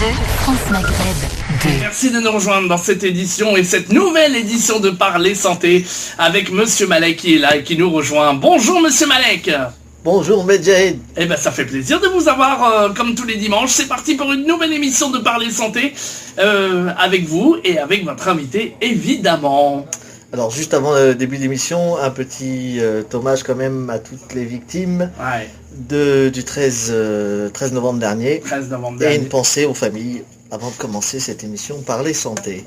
France Maghreb 2. Merci de nous rejoindre dans cette édition et cette nouvelle édition de Parler Santé avec Monsieur Malek qui est là et qui nous rejoint. Bonjour Monsieur Malek. Bonjour Medjahed. Eh ben ça fait plaisir de vous avoir comme tous les dimanches. C'est parti pour une nouvelle émission de Parler Santé avec vous et avec votre invité évidemment. Alors juste avant le début de l'émission, un petit hommage quand même à toutes les victimes du 13 novembre dernier. 13 novembre et dernier. une pensée aux familles avant de commencer cette émission Parler Santé.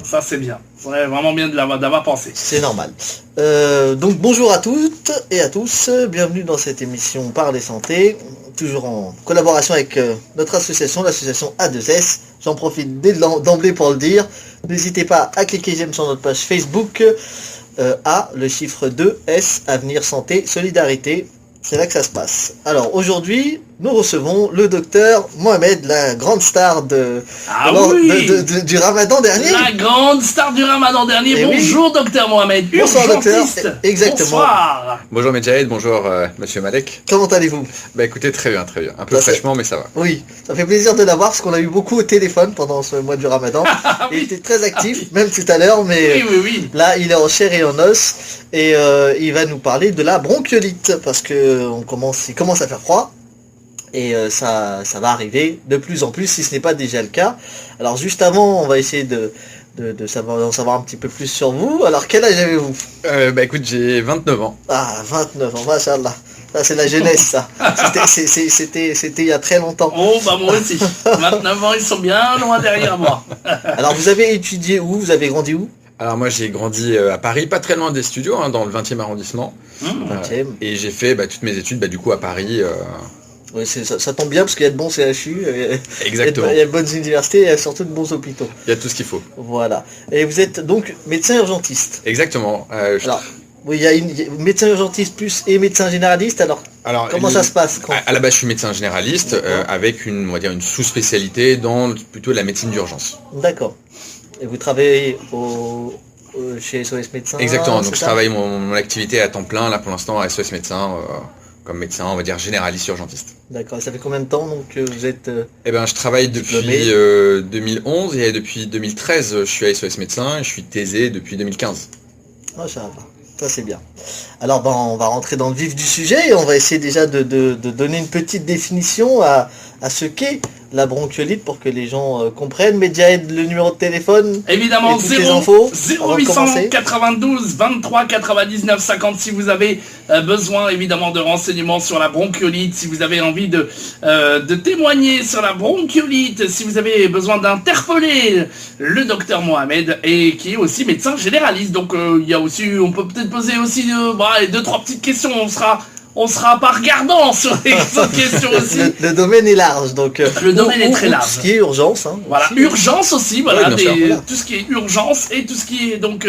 Ça c'est bien. C'est vraiment bien d'avoir pensé. C'est normal. Donc bonjour à toutes et à tous. Bienvenue dans cette émission Parler Santé. Toujours en collaboration avec notre association, l'association A2S. J'en profite d'emblée pour le dire. N'hésitez pas à cliquer j'aime sur notre page Facebook. A, le chiffre 2, S, Avenir Santé, Solidarité. C'est là que ça se passe. Alors aujourd'hui, nous recevons le docteur Mohamed, la grande star du Ramadan dernier. La grande star du Ramadan dernier. Et bonjour docteur Mohamed, bonsoir, urgentiste. docteur. Exactement. Bonsoir. Bonjour Medjahed, bonjour Monsieur Malek. Comment allez-vous? Bah écoutez, très bien. Un peu Ça, fraîchement, mais ça va. Oui, ça fait plaisir de l'avoir parce qu'on a eu beaucoup au téléphone pendant ce mois du Ramadan. Il était très actif, même tout à l'heure, mais Oui. là il est en chair et en os et il va nous parler de la bronchiolite parce que il commence à faire froid. Et ça va arriver de plus en plus si ce n'est pas déjà le cas. Alors juste avant, on va essayer d'en savoir un petit peu plus sur vous. Alors quel âge avez-vous? Bah écoute, j'ai 29 ans. Ah, 29 ans, machallah. Ça c'est la jeunesse ça. C'était il y a très longtemps. Oh bah moi aussi. 29 ans, ils sont bien loin derrière moi. Alors vous avez étudié où? Vous avez grandi où? Alors moi j'ai grandi à Paris, pas très loin des studios, dans le 20e arrondissement. 20e. Et j'ai fait toutes mes études du coup à Paris. Oui, ça tombe bien parce qu'il y a de bons CHU, Exactement. il y a de bonnes universités et il y a surtout de bons hôpitaux. Il y a tout ce qu'il faut. Voilà. Et vous êtes donc médecin urgentiste. Exactement. Alors, oui, il y a médecin urgentiste plus et médecin généraliste. Alors comment ça se passe à la base je suis médecin généraliste avec une sous-spécialité dans plutôt la médecine d'urgence. D'accord. Et vous travaillez chez SOS Médecins? Exactement. Donc je travaille mon activité à temps plein là pour l'instant à SOS Médecins. Comme médecin, on va dire généraliste urgentiste. D'accord, ça fait combien de temps donc vous êtes je travaille depuis 2011 et depuis 2013 je suis à SOS Médecins et je suis thésé depuis 2015. Ah, ça c'est bien. Alors on va rentrer dans le vif du sujet et on va essayer déjà de donner une petite définition à ce qu'est la bronchiolite pour que les gens comprennent. Medjahed, le numéro de téléphone. Évidemment, et toutes les infos 0892 23 99 50 si vous avez besoin évidemment de renseignements sur la bronchiolite, si vous avez envie de témoigner sur la bronchiolite, si vous avez besoin d'interpeller le docteur Mohamed et qui est aussi médecin généraliste. Donc il y a aussi, on peut peut-être poser aussi deux, trois petites questions, on sera pas regardant sur les autres questions aussi. Le domaine est large, donc le domaine est très large. Tout ce qui est urgence. Voilà, urgence aussi, voilà, Oui, voilà. tout ce qui est urgence et tout ce qui est donc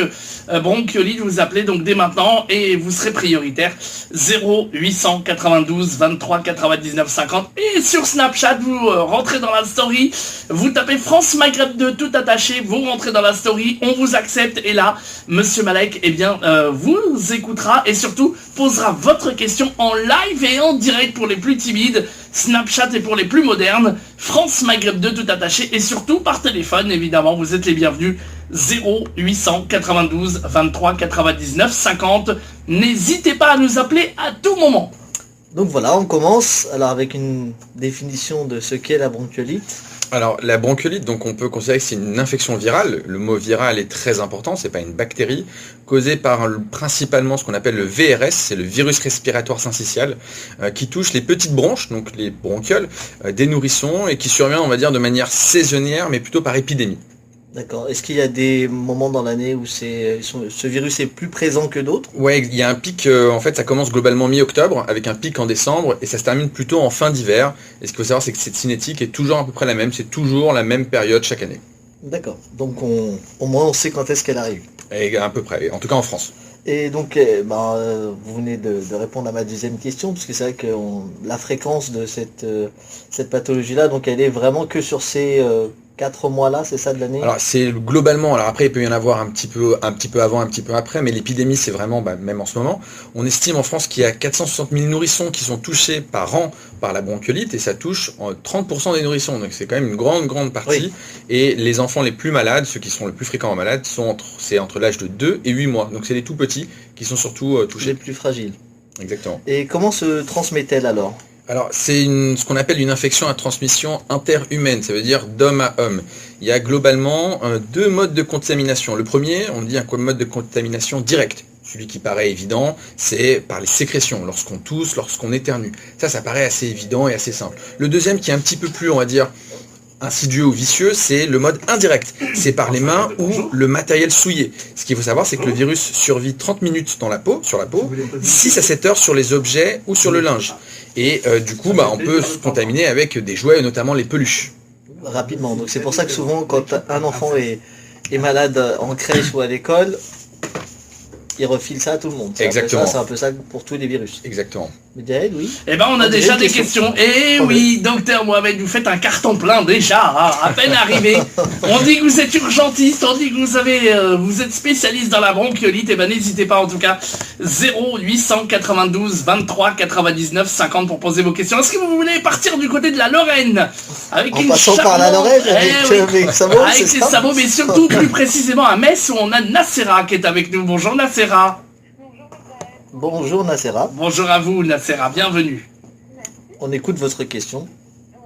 bronchiolite, vous appelez donc dès maintenant et vous serez prioritaire. 0892 23 99 50 et sur Snapchat vous rentrez dans la story, vous tapez France Maghreb 2 tout attaché, vous rentrez dans la story, on vous accepte et là Monsieur Malek vous écoutera et surtout posera votre question en live et en direct pour les plus timides. Snapchat est pour les plus modernes, France Maghreb 2 tout attaché et surtout par téléphone évidemment, vous êtes les bienvenus. 0892 23 99 50. N'hésitez pas à nous appeler à tout moment. Donc voilà, on commence alors avec une définition de ce qu'est la bronchiolite. Alors la bronchiolite, donc on peut considérer que c'est une infection virale. Le mot viral est très important, c'est pas une bactérie, causée par principalement ce qu'on appelle le VRS, c'est le virus respiratoire syncytial, qui touche les petites bronches, donc les bronchioles, des nourrissons et qui survient, on va dire, de manière saisonnière, mais plutôt par épidémie. D'accord. Est-ce qu'il y a des moments dans l'année où ce virus est plus présent que d'autres? Ouais, il y a un pic, en fait ça commence globalement mi-octobre, avec un pic en décembre, et ça se termine plutôt en fin d'hiver. Et ce qu'il faut savoir, c'est que cette cinétique est toujours à peu près la même, c'est toujours la même période chaque année. D'accord. Donc au moins on sait quand est-ce qu'elle arrive. Et à peu près, en tout cas en France. Et donc vous venez de répondre à ma deuxième question, parce que c'est vrai que la fréquence de cette pathologie-là, donc elle est vraiment que sur ces 4 mois là, c'est ça de l'année? Alors c'est globalement, alors après il peut y en avoir un petit peu avant, un petit peu après, mais l'épidémie c'est vraiment, même en ce moment, on estime en France qu'il y a 460 000 nourrissons qui sont touchés par an par la bronchiolite et ça touche 30% des nourrissons, donc c'est quand même une grande partie. Oui. Et les enfants les plus malades, ceux qui sont le plus fréquemment malades, c'est entre l'âge de 2 et 8 mois, donc c'est les tout petits qui sont surtout Les touchés. plus fragiles. Exactement. Et comment se transmet-elle alors? Alors, c'est ce qu'on appelle une infection à transmission interhumaine, ça veut dire d'homme à homme. Il y a globalement 2 modes de contamination. Le premier, on dit un mode de contamination direct. Celui qui paraît évident, c'est par les sécrétions, lorsqu'on tousse, lorsqu'on éternue. Ça paraît assez évident et assez simple. Le deuxième, qui est un petit peu plus, on va dire, insidieux ou vicieux, c'est le mode indirect. C'est par les mains ou le matériel souillé. Ce qu'il faut savoir, c'est que le virus survit 30 minutes sur la peau, 6 à 7 heures sur les objets ou sur le linge. Et du coup, on peut se contaminer avec des jouets, notamment les peluches. Rapidement. Donc c'est pour ça que souvent, quand un enfant est malade en crèche ou à l'école, il refile ça à tout le monde. Exactement. C'est un peu ça pour tous les virus. Exactement. Michael, oui. Eh ben, on a déjà des questions. Eh oui, docteur Mohamed, vous faites un carton plein déjà, à peine arrivé. On dit que vous êtes urgentiste, on dit que vous êtes spécialiste dans la bronchiolite. Eh ben, n'hésitez pas en tout cas. 0892 23 99 50 pour poser vos questions. Est-ce que vous voulez partir du côté de la Lorraine avec en passant par la Lorraine avec Samo, avec ses sabots, mais surtout plus précisément à Metz où on a Nacera qui est avec nous. Bonjour Nacera. Bonjour Nacera. Bonjour à vous Nacera, bienvenue. On écoute votre question.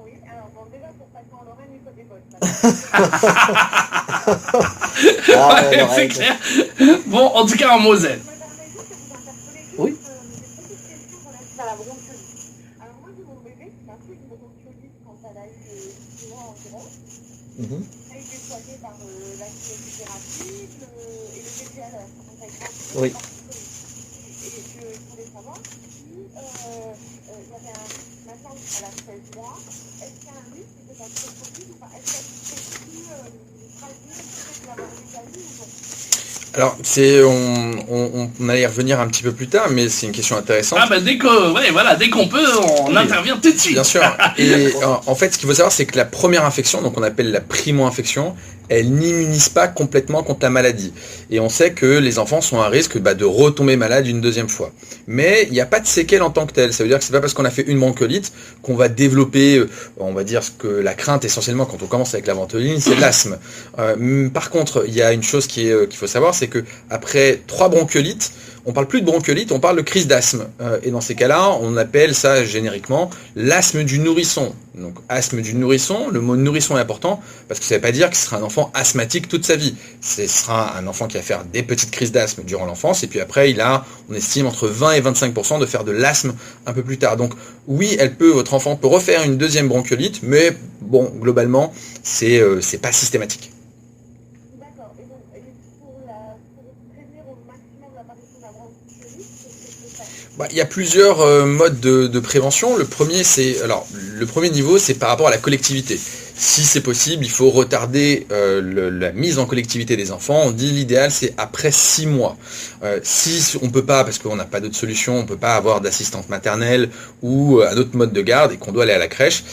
Oui, alors bon, déjà pour passer en Lorraine, il faut des potes. Ouais, Lorraine. c'est clair. Bon, en tout cas en Moselle. Oui. À la bronchiolite. Alors moi j'ai mon bébé qui a fait une bronchiolite quand elle a eu 6 mois environ. Mhm. Elle a été soignée par la chimiothérapie et le BPL. Oui. Et je voulais savoir si il y avait ma tante, elle a 16 mois, est-ce qu'il y a un risque que ça se reproduise ou pas? Est-ce qu'elle serait plus fragile peut-être d'avoir déjà eu ou non? Alors, on allait y revenir un petit peu plus tard, mais c'est une question intéressante. Ah bah dès qu'on peut, on intervient tout de suite. Bien sûr. Et en fait, ce qu'il faut savoir, c'est que la première infection, donc on appelle la primo-infection, elle n'immunise pas complètement contre la maladie. Et on sait que les enfants sont à risque de retomber malades une deuxième fois. Mais il n'y a pas de séquelles en tant que telles. Ça veut dire que c'est pas parce qu'on a fait une bronchiolite qu'on va développer, on va dire, ce que la crainte essentiellement quand on commence avec la bronchiolite, c'est l'asthme. Par contre, il y a une chose qu'il faut savoir, c'est que après 3 bronchiolites, on parle plus de bronchiolite, on parle de crise d'asthme. Et dans ces cas-là, on appelle ça génériquement l'asthme du nourrisson. Donc asthme du nourrisson, le mot nourrisson est important parce que ça ne veut pas dire que ce sera un enfant asthmatique toute sa vie. Ce sera un enfant qui va faire des petites crises d'asthme durant l'enfance et puis après on estime entre 20 et 25% de faire de l'asthme un peu plus tard. Donc oui, votre enfant peut refaire une deuxième bronchiolite, mais bon, globalement, c'est pas systématique. D'accord. Et donc, pour prévenir au maximum l'apparition de la bronchiolite, qu'est-ce que c'est? Il y a plusieurs modes de prévention. Le premier niveau, c'est par rapport à la collectivité. Si c'est possible, il faut retarder la mise en collectivité des enfants. On dit l'idéal, c'est après 6 mois. Si on peut pas, parce qu'on n'a pas d'autre solution, on peut pas avoir d'assistante maternelle ou un autre mode de garde et qu'on doit aller à la crèche,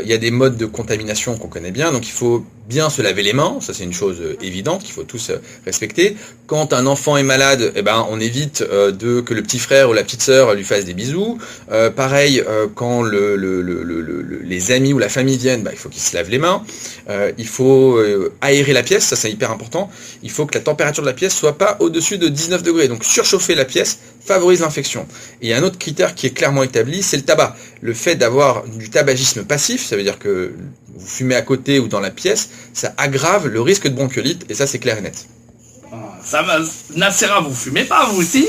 il y a des modes de contamination qu'on connaît bien. Donc il faut bien se laver les mains. Ça, c'est une chose évidente qu'il faut tous respecter. Quand un enfant est malade, on évite que le petit frère ou la petite sœur lui fasse des bisous. Pareil, quand les amis ou la famille viennent, il faut qu'ils se lavent les mains. Il faut aérer la pièce, ça c'est hyper important. Il faut que la température de la pièce soit pas au-dessus de 19 degrés. Donc surchauffer la pièce favorise l'infection. Et il y a un autre critère qui est clairement établi, c'est le tabac. Le fait d'avoir du tabagisme passif, ça veut dire que vous fumez à côté ou dans la pièce, ça aggrave le risque de bronchiolite et ça c'est clair et net. Ça va, Nacera, vous fumez pas vous aussi?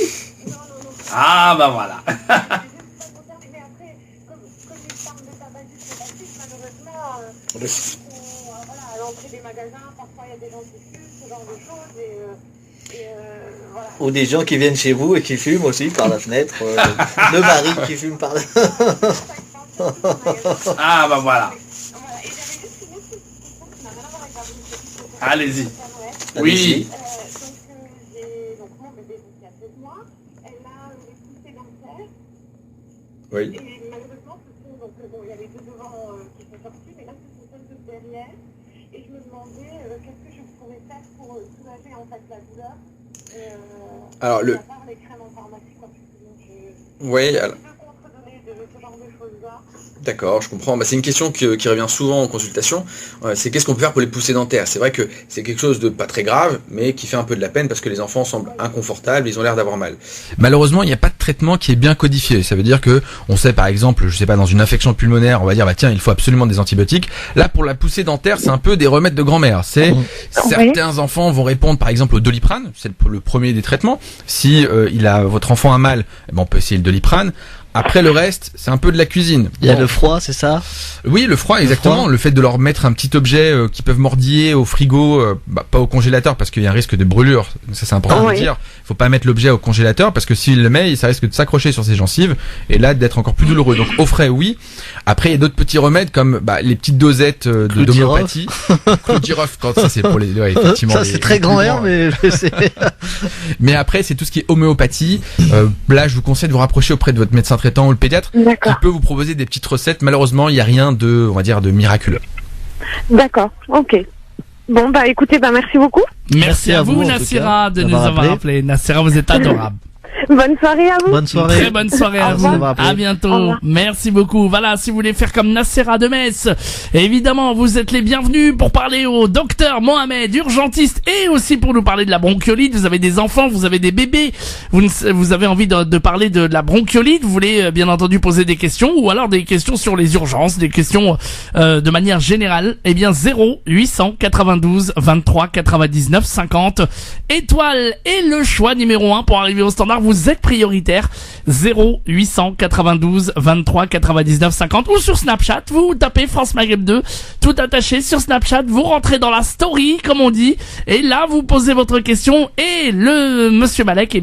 Ah bah voilà. Mais après, comme il parle de tabagisme passif, malheureusement, à l'entrée des magasins, parfois il y a des gens qui fument, ce genre de choses, voilà. Ou des gens qui viennent chez vous et qui fument aussi par la fenêtre. Le mari qui fume par la... Ah bah voilà. Voilà. Et j'avais juste une autre question qui n'a rien à voir avec la bronchiolite. Allez-y. Allez-y. Oui. Donc mon bébé qui a 7 mois, elle a les poussées dentaires. Oui. Et malheureusement, il y a les deux devant qui sont sortis, mais là, ce sont celles de derrière. et je me demandais qu'est-ce que je pourrais faire pour soulager en fait la douleur. Alors, à part les crèmes en pharmacie, quoi. Oui, alors... contredonner de ce genre de choses-là. D'accord, je comprends. C'est une question qui revient souvent en consultation. C'est qu'est-ce qu'on peut faire pour les poussées dentaires. C'est vrai que c'est quelque chose de pas très grave, mais qui fait un peu de la peine parce que les enfants semblent inconfortables, ils ont l'air d'avoir mal. Malheureusement, il n'y a pas de traitement qui est bien codifié. Ça veut dire que on sait par exemple, je sais pas, dans une infection pulmonaire, on va dire tiens, il faut absolument des antibiotiques. Là, pour la poussée dentaire, c'est un peu des remèdes de grand-mère. Certains enfants vont répondre par exemple au Doliprane, c'est le premier des traitements. Si votre enfant a mal, on peut essayer le Doliprane. Après le reste, c'est un peu de la cuisine. Il y a le froid, c'est ça? Oui, le froid, exactement. Le fait de leur mettre un petit objet qui peuvent mordiller au frigo, pas au congélateur parce qu'il y a un risque de brûlure. Ça, c'est important de dire. Faut pas mettre l'objet au congélateur parce que s'il le met, ça risque de s'accrocher sur ses gencives et là d'être encore plus douloureux. Donc au frais, oui. Après, il y a d'autres petits remèdes comme les petites dosettes d'homéopathie. Cloudirof, ça c'est pour les effectivement. Ça c'est très grand-mère, mais mais après, c'est tout ce qui est homéopathie. Là, je vous conseille de vous rapprocher auprès de votre médecin traitant ou le pédiatre qui peut vous proposer des petites recettes. Malheureusement, il n'y a rien de, on va dire, de miraculeux. D'accord, ok. Bon, écoutez, merci beaucoup. Merci à vous, Nassira, de nous avoir appelé. Nassira, vous êtes adorable. Bonne soirée à vous. Bonne soirée. Très bonne soirée à vous. À bientôt. Merci beaucoup. Voilà, si vous voulez faire comme Nassira de Metz, évidemment, vous êtes les bienvenus pour parler au docteur Mohamed, urgentiste, et aussi pour nous parler de la bronchiolite. Vous avez des enfants, vous avez des bébés, vous avez envie de parler de la bronchiolite, vous voulez bien entendu poser des questions, ou alors des questions sur les urgences, des questions de manière générale. Eh bien, 0892 23 99 50 étoile et le choix numéro 1 pour arriver au standard. Vous êtes prioritaire. 0892 23 99 50 ou sur Snapchat, vous tapez France Maghreb 2 tout attaché sur Snapchat, vous rentrez dans la story comme on dit et là vous posez votre question et le monsieur Malek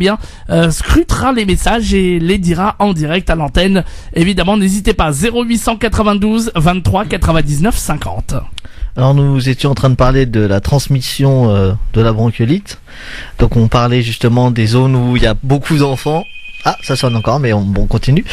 scrutera les messages et les dira en direct à l'antenne. Évidemment, n'hésitez pas. 0892 23 99 50. Alors nous étions en train de parler de la transmission de la bronchiolite. Donc on parlait justement des zones où il y a beaucoup d'enfants. Ah, ça sonne encore, mais on continue.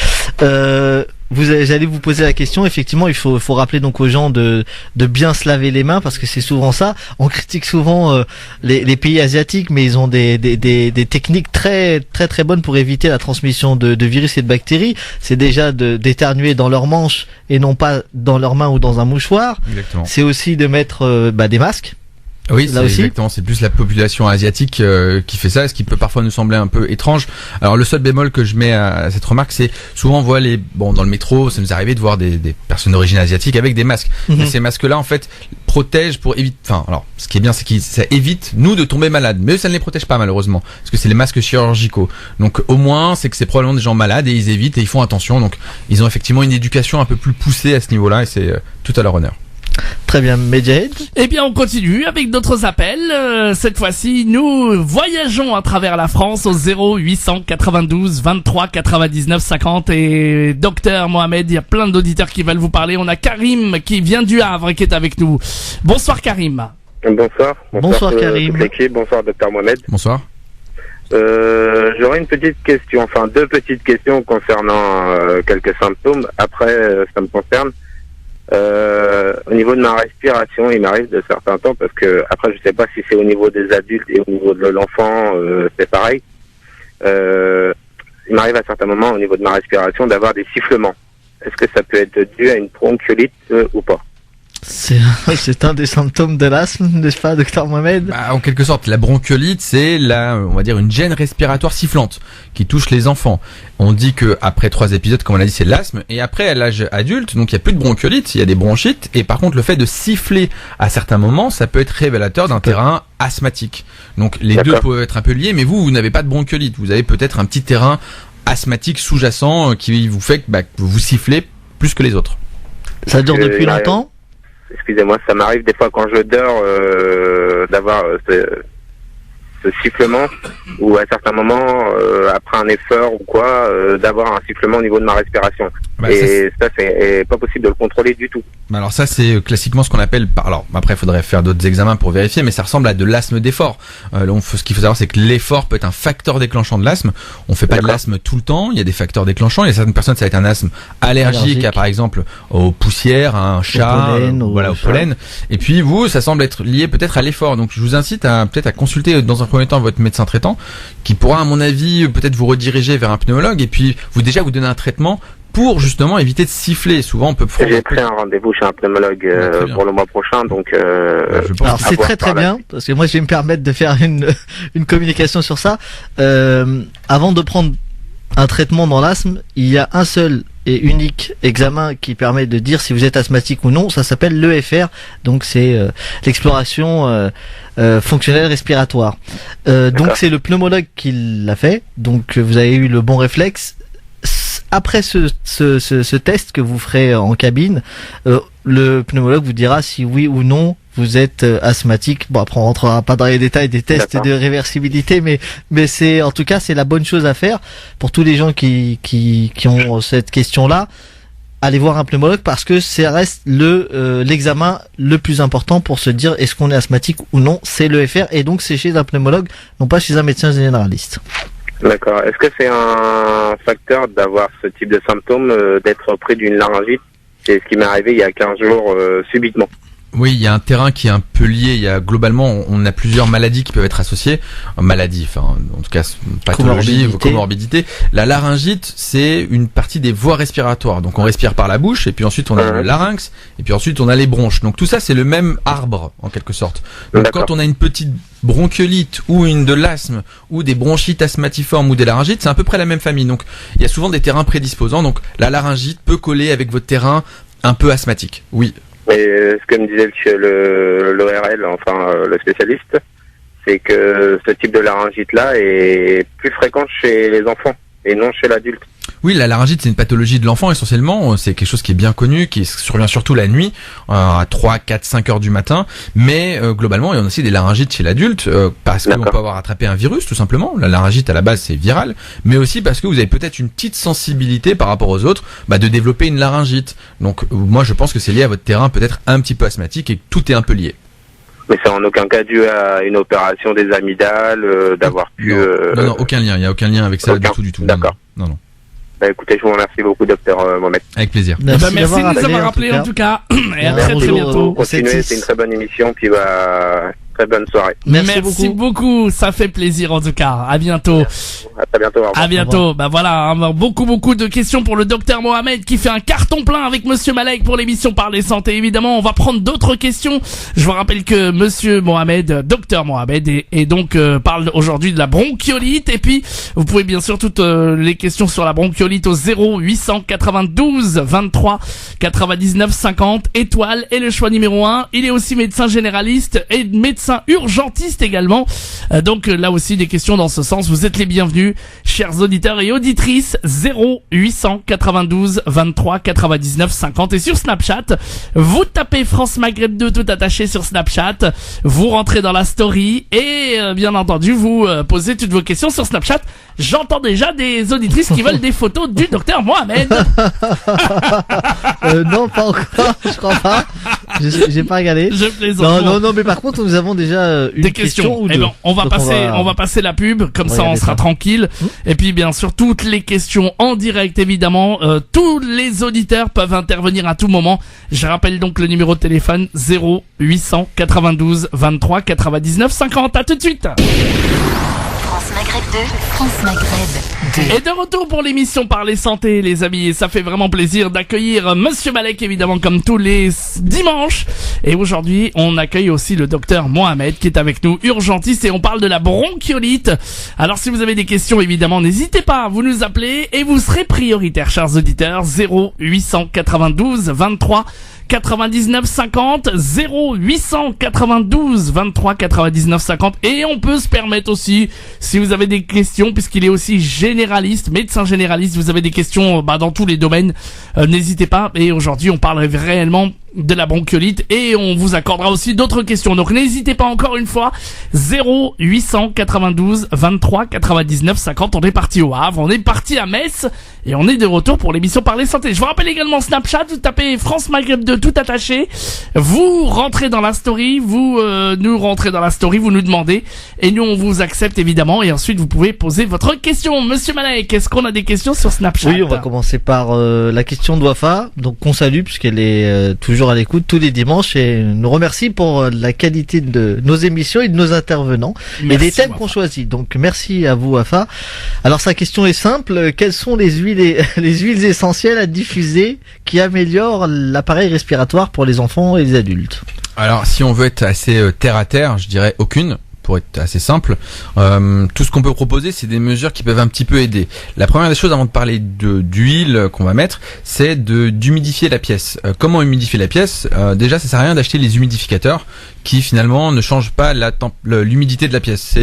J'allais vous poser la question. Effectivement, il faut rappeler donc aux gens de bien se laver les mains parce que c'est souvent ça. On critique souvent les pays asiatiques, mais ils ont des techniques très très très bonnes pour éviter la transmission de virus et de bactéries. C'est déjà d'éternuer dans leurs manches et non pas dans leurs mains ou dans un mouchoir. Exactement. C'est aussi de mettre des masques. Oui, c'est exactement. C'est plus la population asiatique qui fait ça, ce qui peut parfois nous sembler un peu étrange. Alors le seul bémol que je mets à cette remarque, c'est souvent on voit dans le métro, ça nous arrive de voir des personnes d'origine asiatique avec des masques. Mais ces masques-là, en fait, protègent pour éviter. Enfin, alors, ce qui est bien, c'est que ça évite nous de tomber malades, mais ça ne les protège pas malheureusement, parce que c'est les masques chirurgicaux. Donc au moins, c'est que c'est probablement des gens malades et ils évitent et ils font attention. Donc ils ont effectivement une éducation un peu plus poussée à ce niveau-là et c'est tout à leur honneur. Très bien, Medjed. Eh bien, on continue avec d'autres appels. Cette fois-ci, nous voyageons à travers la France au 0892 23 99 50. Et docteur Mohamed, il y a plein d'auditeurs qui veulent vous parler. On a Karim qui vient du Havre qui est avec nous. Bonsoir Karim. Bonsoir Karim. Toute l'équipe. Bonsoir docteur Mohamed. Bonsoir. J'aurais une petite question, enfin 2 petites questions concernant quelques symptômes. Après, ça me concerne. Au niveau de ma respiration, il m'arrive de certains temps, parce que après je sais pas si c'est au niveau des adultes et au niveau de l'enfant, c'est pareil. Il m'arrive à certains moments au niveau de ma respiration d'avoir des sifflements. Est-ce que ça peut être dû à une bronchiolite ou pas? C'est un des symptômes de l'asthme, n'est-ce pas, docteur Mohamed? En quelque sorte, la bronchiolite, c'est on va dire une gêne respiratoire sifflante qui touche les enfants. On dit que après 3 épisodes, comme on l'a dit, c'est l'asthme, et après à l'âge adulte, donc il n'y a plus de bronchiolite, il y a des bronchites, et par contre le fait de siffler à certains moments, ça peut être révélateur d'un terrain asthmatique. Donc les deux peuvent être un peu liés, mais vous n'avez pas de bronchiolite, vous avez peut-être un petit terrain asthmatique sous-jacent qui vous fait que vous sifflez plus que les autres. Ça dure depuis longtemps? Excusez-moi, ça m'arrive des fois quand je dors d'avoir ce sifflement, ou à certains moments, après un effort ou quoi, d'avoir un sifflement au niveau de ma respiration. Bah, et ça, c'est pas possible de le contrôler du tout. Alors ça, c'est classiquement ce qu'on appelle, alors après il faudrait faire d'autres examens pour vérifier, mais ça ressemble à de l'asthme d'effort. Ce qu'il faut savoir, c'est que l'effort peut être un facteur déclenchant de l'asthme. On fait pas de l'asthme tout le temps, il y a des facteurs déclenchants. Il y a certaines personnes, ça va être un asthme allergique. À, par exemple, aux poussières, à un chat, au pollen. Et puis vous, ça semble être lié peut-être à l'effort. Donc je vous incite peut-être à consulter dans un premier temps votre médecin traitant, qui pourra, à mon avis, peut-être vous rediriger vers un pneumologue et puis vous donner un traitement pour justement éviter de siffler. Souvent on peut prendre... J'ai pris un rendez-vous chez un pneumologue pour le mois prochain, donc alors c'est très bien, parce que moi je vais me permettre de faire une communication sur ça. Avant de prendre un traitement dans l'asthme, il y a un seul et unique examen qui permet de dire si vous êtes asthmatique ou non, ça s'appelle l'EFR, donc c'est l'exploration fonctionnelle respiratoire. Donc c'est le pneumologue qui l'a fait, donc vous avez eu le bon réflexe. Après ce test que vous ferez en cabine, le pneumologue vous dira si oui ou non vous êtes asthmatique. Bon, après on rentrera pas dans les détails des tests de réversibilité, mais c'est, en tout cas, c'est la bonne chose à faire pour tous les gens qui ont cette question-là. Allez voir un pneumologue, parce que ça reste l'examen le plus important pour se dire est-ce qu'on est asthmatique ou non. C'est l'EFR, et donc c'est chez un pneumologue, non pas chez un médecin généraliste. D'accord. Est-ce que c'est un facteur d'avoir ce type de symptômes, d'être pris d'une laryngite? C'est ce qui m'est arrivé il y a 15 jours, subitement. Oui, il y a un terrain qui est un peu lié. Il y a globalement, on a plusieurs maladies qui peuvent être associées. Maladies, enfin, en tout cas, pathologie, comorbidité. La laryngite, c'est une partie des voies respiratoires. Donc, on respire par la bouche, et puis ensuite on a le larynx, et puis ensuite on a les bronches. Donc tout ça, c'est le même arbre, en quelque sorte. Donc quand on a une petite bronchiolite ou de l'asthme ou des bronchites asthmatiformes ou des laryngites, c'est à peu près la même famille. Donc il y a souvent des terrains prédisposants. Donc la laryngite peut coller avec votre terrain un peu asthmatique. Oui. Mais ce que me disait l'ORL, enfin le spécialiste, c'est que ce type de laryngite-là est plus fréquent chez les enfants et non chez l'adulte. Oui, la laryngite, c'est une pathologie de l'enfant essentiellement. C'est quelque chose qui est bien connu, qui survient surtout la nuit, à 3, 4, 5 heures du matin. Mais globalement, il y en a aussi des laryngites chez l'adulte, parce qu'on peut avoir attrapé un virus, tout simplement. La laryngite, à la base, c'est viral. Mais aussi parce que vous avez peut-être une petite sensibilité par rapport aux autres, de développer une laryngite. Donc moi, je pense que c'est lié à votre terrain peut-être un petit peu asthmatique, et que tout est un peu lié. Mais c'est en aucun cas dû à une opération des amygdales, d'avoir pu... Non, aucun lien. Il n'y a aucun lien avec ça du tout. D'accord. Non. Écoutez, je vous remercie beaucoup, docteur Mohamed. Avec plaisir. Merci de nous avoir rappelé en tout cas. Et à très bientôt. Continuez, c'est une très bonne émission, puis très bonne soirée. Merci beaucoup, ça fait plaisir en tout cas. À bientôt. À très bientôt. Au revoir. À bientôt. Voilà, beaucoup de questions pour le docteur Mohamed qui fait un carton plein avec Monsieur Malek pour l'émission Parler Santé. Évidemment, on va prendre d'autres questions. Je vous rappelle que Monsieur Mohamed, docteur Mohamed, et donc parle aujourd'hui de la bronchiolite. Et puis, vous pouvez bien sûr toutes les questions sur la bronchiolite au 0892 23 99 50 étoile et le choix numéro 1. Il est aussi médecin généraliste et médecin urgentiste également. Donc là aussi des questions dans ce sens. Vous êtes les bienvenus, chers auditeurs et auditrices. 0892 23 99 50. Et sur Snapchat, vous tapez France Maghreb 2 tout attaché sur Snapchat. Vous rentrez dans la story et bien entendu vous posez toutes vos questions sur Snapchat. J'entends déjà des auditrices qui veulent des photos du docteur Mohamed. Non, pas encore, je crois pas. J'ai pas regardé. Je plaisante. Non, mais par contre, nous avons déjà une question ou deux. Eh ben, on va passer la pub, comme ça on sera tranquille. Et puis bien sûr, toutes les questions en direct évidemment, tous les auditeurs peuvent intervenir à tout moment. Je rappelle donc le numéro de téléphone 0892 23 99 50. À tout de suite. France Maghreb 2, France Maghreb 2. Et de retour pour l'émission Parler Santé, les amis. Et ça fait vraiment plaisir d'accueillir Monsieur Malek, évidemment, comme tous les dimanches. Et aujourd'hui, on accueille aussi le docteur Mohamed, qui est avec nous, urgentiste, et on parle de la bronchiolite. Alors, si vous avez des questions, évidemment, n'hésitez pas, vous nous appelez, et vous serez prioritaire, chers auditeurs. 0892 23 99 50 0892 23 99 50. Et on peut se permettre aussi, si vous avez des questions, puisqu'il est aussi généraliste, médecin généraliste, vous avez des questions dans tous les domaines, n'hésitez pas. Et aujourd'hui on parlerait réellement de la bronchiolite et on vous accordera aussi d'autres questions. Donc n'hésitez pas encore une fois, 0892 23 99 50. On est parti au Havre, on est parti à Metz et on est de retour pour l'émission Parler Santé. Je vous rappelle également Snapchat, vous tapez France Maghreb 2 tout attaché, vous rentrez dans la story, vous nous rentrez dans la story, vous nous demandez et nous on vous accepte évidemment et ensuite vous pouvez poser votre question. Monsieur Malek, est-ce qu'on a des questions sur Snapchat? Oui, on va commencer par la question de Wafa, donc qu'on salue puisqu'elle est toujours à l'écoute tous les dimanches et nous remercie pour la qualité de nos émissions et de nos intervenants et des thèmes qu'on choisit. Donc merci à vous Wafa. Alors sa question est simple, quelles sont les huiles essentielles à diffuser qui améliorent l'appareil respiratoire pour les enfants et les adultes? Alors si on veut être assez terre à terre, je dirais aucune. Pour être assez simple, tout ce qu'on peut proposer, c'est des mesures qui peuvent un petit peu aider. La première des choses, avant de parler d'huile qu'on va mettre, c'est d'humidifier la pièce. Comment humidifier la pièce? Déjà, ça sert à rien d'acheter les humidificateurs qui finalement ne changent pas l'humidité de la pièce.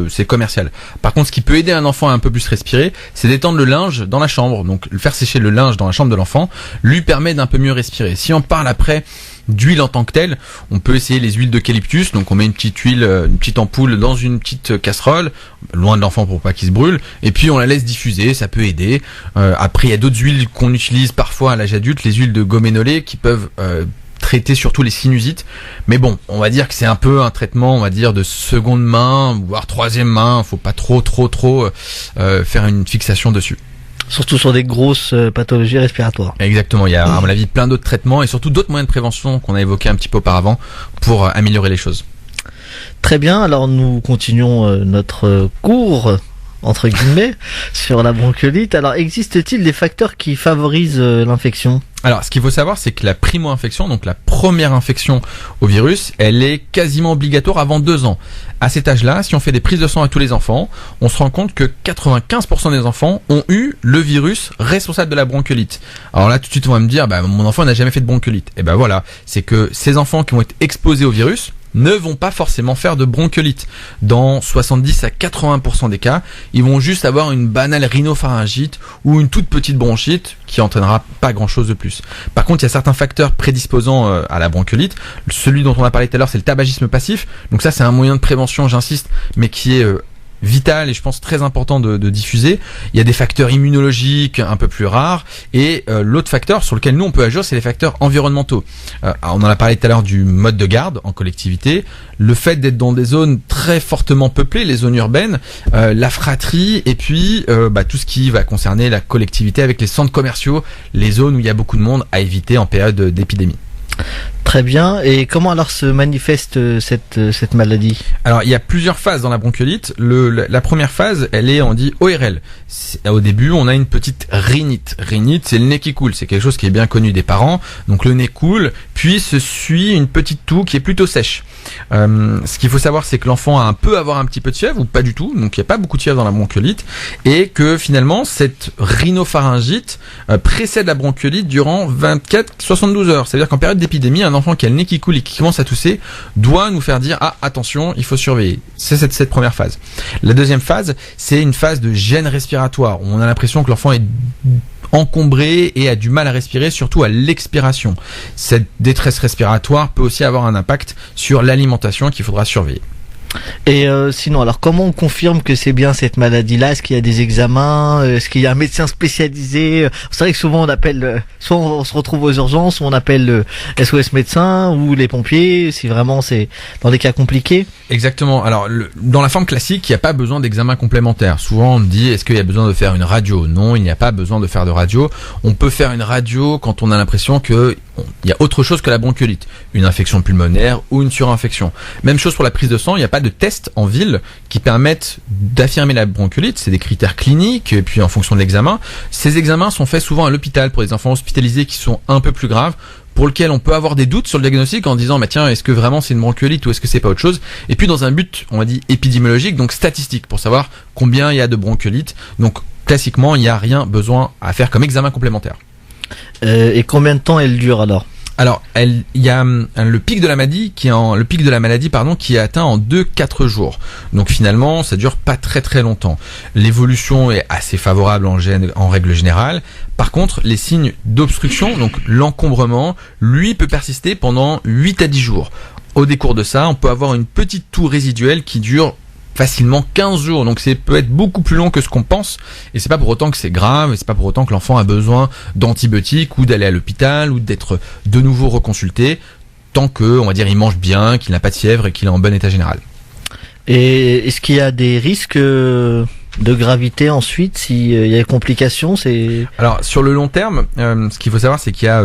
C'est commercial. Par contre, ce qui peut aider un enfant à un peu plus respirer, c'est d'étendre le linge dans la chambre. Donc, faire sécher le linge dans la chambre de l'enfant lui permet d'un peu mieux respirer. Si on parle après d'huile en tant que telle, on peut essayer les huiles d'eucalyptus, donc on met une petite huile, une petite ampoule dans une petite casserole, loin de l'enfant pour pas qu'il se brûle, et puis on la laisse diffuser, ça peut aider. Après il y a d'autres huiles qu'on utilise parfois à l'âge adulte, les huiles de goménolé qui peuvent traiter surtout les sinusites, mais bon, on va dire que c'est un peu un traitement, on va dire de seconde main, voire troisième main, faut pas trop faire une fixation dessus. Surtout sur des grosses pathologies respiratoires. Exactement, il y a à mon avis plein d'autres traitements et surtout d'autres moyens de prévention qu'on a évoqués un petit peu auparavant pour améliorer les choses. Très bien, alors nous continuons notre cours entre guillemets sur la bronchiolite. Alors existe-t-il des facteurs qui favorisent l'infection? Alors, ce qu'il faut savoir, c'est que la primo-infection, donc la première infection au virus, elle est quasiment obligatoire avant 2 ans. À cet âge-là, si on fait des prises de sang à tous les enfants, on se rend compte que 95% des enfants ont eu le virus responsable de la bronchiolite. Alors là, tout de suite, on va me dire, mon enfant n'a jamais fait de bronchiolite. Et voilà, c'est que ces enfants qui vont être exposés au virus ne vont pas forcément faire de bronchiolite. Dans 70 à 80% des cas, ils vont juste avoir une banale rhinopharyngite ou une toute petite bronchite qui entraînera pas grand-chose de plus. Par contre, il y a certains facteurs prédisposant à la bronchiolite. Celui dont on a parlé tout à l'heure, c'est le tabagisme passif. Donc ça, c'est un moyen de prévention, j'insiste, mais qui est vital et je pense très important de diffuser. Il y a des facteurs immunologiques un peu plus rares et l'autre facteur sur lequel nous on peut agir, c'est les facteurs environnementaux. On en a parlé tout à l'heure du mode de garde en collectivité, le fait d'être dans des zones très fortement peuplées, les zones urbaines, la fratrie et puis tout ce qui va concerner la collectivité avec les centres commerciaux, les zones où il y a beaucoup de monde à éviter en période d'épidémie. Très bien. Et comment alors se manifeste cette maladie? Alors il y a plusieurs phases dans la bronchiolite. La première phase, elle est, on dit ORL. Au début, on a une petite rhinite. Rhinite, c'est le nez qui coule. C'est quelque chose qui est bien connu des parents. Donc le nez coule, puis se suit une petite toux qui est plutôt sèche. Ce qu'il faut savoir, c'est que l'enfant peut avoir un petit peu de fièvre ou pas du tout. Donc il n'y a pas beaucoup de fièvre dans la bronchiolite et que finalement cette rhinopharyngite précède la bronchiolite durant 24-72 heures. C'est-à-dire qu'en période d'épidémie, un enfant qui a le nez qui coule et qui commence à tousser doit nous faire dire attention, il faut surveiller. C'est cette première phase. La deuxième phase, c'est une phase de gêne respiratoire où on a l'impression que l'enfant est encombré et a du mal à respirer, surtout à l'expiration. Cette détresse respiratoire peut aussi avoir un impact sur l'alimentation qu'il faudra surveiller. Et sinon, alors comment on confirme que c'est bien cette maladie-là? Est-ce qu'il y a des examens? Est-ce qu'il y a un médecin spécialisé? C'est vrai que souvent on appelle, soit on se retrouve aux urgences, ou on appelle le SOS médecin ou les pompiers, si vraiment c'est dans des cas compliqués. Exactement. Alors, dans la forme classique, il n'y a pas besoin d'examen complémentaire. Souvent, on me dit, est-ce qu'il y a besoin de faire une radio? Non, il n'y a pas besoin de faire de radio. On peut faire une radio quand on a l'impression que il y a autre chose que la bronchiolite, une infection pulmonaire ou une surinfection. Même chose pour la prise de sang, il n'y a pas de tests en ville qui permettent d'affirmer la bronchiolite, c'est des critères cliniques et puis en fonction de l'examen. Ces examens sont faits souvent à l'hôpital pour les enfants hospitalisés qui sont un peu plus graves, pour lequel on peut avoir des doutes sur le diagnostic en disant tiens, est-ce que vraiment c'est une bronchiolite ou est-ce que c'est pas autre chose? Et puis dans un but, on va dire épidémiologique, donc statistique, pour savoir combien il y a de bronchiolite. Donc classiquement, il n'y a rien besoin à faire comme examen complémentaire. Et combien de temps elle dure alors? Alors, il y a le pic de la maladie qui est atteint en 2-4 jours. Donc finalement, ça dure pas très très longtemps. L'évolution est assez favorable en règle générale. Par contre, les signes d'obstruction, donc l'encombrement, lui peut persister pendant 8 à 10 jours. Au décours de ça, on peut avoir une petite toux résiduelle qui dure facilement 15 jours, donc c'est peut être beaucoup plus long que ce qu'on pense, et c'est pas pour autant que c'est grave, et c'est pas pour autant que l'enfant a besoin d'antibiotiques ou d'aller à l'hôpital ou d'être de nouveau reconsulté, tant que, on va dire, il mange bien, qu'il n'a pas de fièvre et qu'il est en bon état général. Et est-ce qu'il y a des risques de gravité ensuite s'il y a des complications? Alors sur le long terme, ce qu'il faut savoir, c'est qu'il y a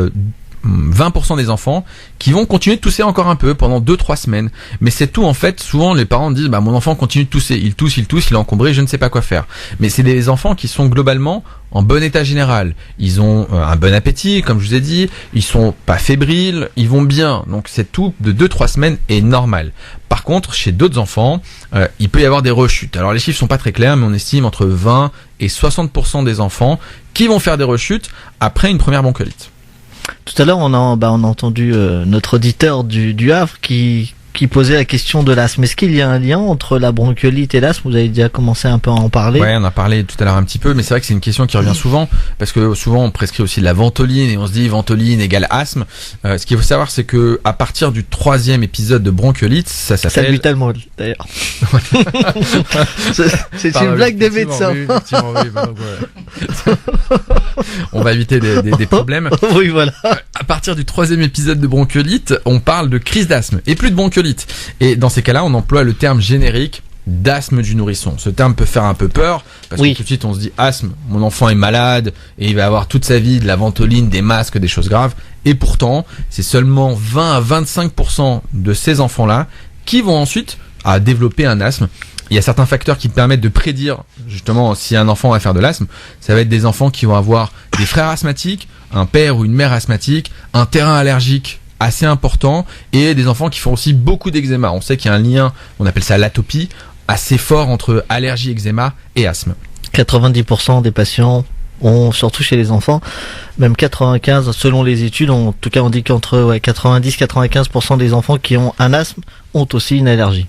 20% des enfants qui vont continuer de tousser encore un peu pendant 2-3 semaines. Mais c'est tout en fait. Souvent les parents disent mon enfant continue de tousser, il tousse, il est encombré, je ne sais pas quoi faire. Mais c'est des enfants qui sont globalement en bon état général. Ils ont un bon appétit, comme je vous ai dit, ils sont pas fébriles, ils vont bien. Donc c'est tout de 2-3 semaines est normal. Par contre, chez d'autres enfants, il peut y avoir des rechutes. Alors les chiffres sont pas très clairs, mais on estime entre 20 et 60% des enfants qui vont faire des rechutes après une première bronchiolite. Tout à l'heure, on a entendu notre auditeur du Havre qui posait la question de l'asthme. Est-ce qu'il y a un lien entre la bronchiolite et l'asthme? Vous avez déjà commencé un peu à en parler. Ouais, on a parlé tout à l'heure un petit peu, mais c'est vrai que c'est une question qui revient souvent, parce que souvent on prescrit aussi de la ventoline et on se dit ventoline égale asthme. Ce qu'il faut savoir, c'est que à partir du 3e épisode de bronchiolite, ça s'appelle... Salut Talmont, d'ailleurs. c'est une blague des médecins. Oui, effectivement, oui, donc, ouais. On va éviter des problèmes. Oui, voilà. À partir du 3e épisode de bronchiolite, on parle de crise d'asthme et plus de bronchiolite. Et dans ces cas-là, on emploie le terme générique d'asthme du nourrisson. Ce terme peut faire un peu peur, parce que tout de suite on se dit asthme, mon enfant est malade et il va avoir toute sa vie de la ventoline, des masques, des choses graves. Et pourtant, c'est seulement 20 à 25% de ces enfants-là qui vont ensuite développer un asthme. Il y a certains facteurs qui permettent de prédire justement si un enfant va faire de l'asthme. Ça va être des enfants qui vont avoir des frères asthmatiques, un père ou une mère asthmatique, un terrain allergique assez important, et des enfants qui font aussi beaucoup d'eczéma. On sait qu'il y a un lien, on appelle ça l'atopie, assez fort entre allergie, eczéma et asthme. 90% des patients ont, surtout chez les enfants, même 95 selon les études, en tout cas on dit qu'entre 90-95% des enfants qui ont un asthme ont aussi une allergie.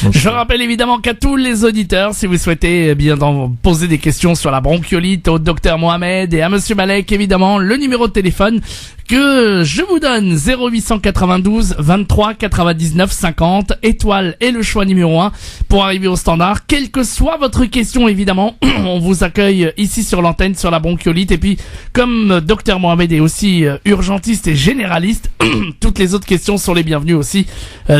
Donc, je rappelle évidemment qu'à tous les auditeurs, si vous souhaitez bien poser des questions sur la bronchiolite au docteur Mohamed et à monsieur Malek, évidemment, le numéro de téléphone que je vous donne, 0892 23 99 50, étoile et le choix numéro 1 pour arriver au standard. Quelle que soit votre question, évidemment, on vous accueille ici sur l'antenne sur la bronchiolite. Et puis, comme docteur Mohamed est aussi urgentiste et généraliste, toutes les autres questions sont les bienvenues aussi.